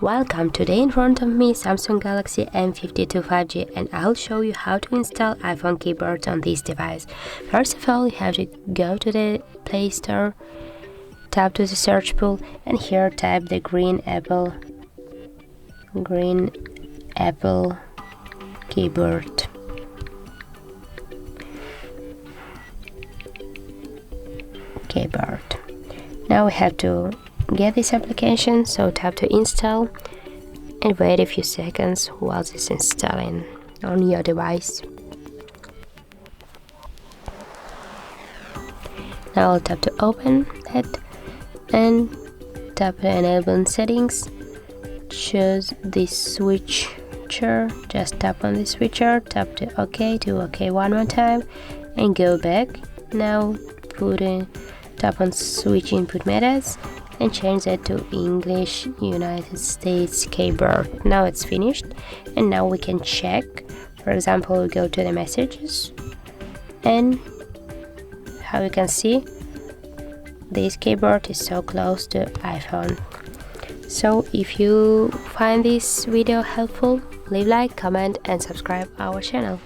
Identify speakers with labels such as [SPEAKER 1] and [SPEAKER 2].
[SPEAKER 1] Welcome, today in front of me Samsung Galaxy M52 5G, and I'll show you how to install iPhone keyboards on this device. First of all, you have to go to the Play Store, tap to the search pool, and here type the green apple keyboard. Now we have to get this application, so tap to install and wait a few seconds while it's installing on your device. Now I'll tap to open it and tap to enable settings. Choose this switcher, just tap on the switcher, tap to OK one more time and go back. Now tap on switch input methods and change that to English United States keyboard. Now it's finished, and now we can check. For example, we go to the messages, and how you can see, this keyboard is so close to iPhone. So if you find this video helpful, leave like, comment and subscribe our channel.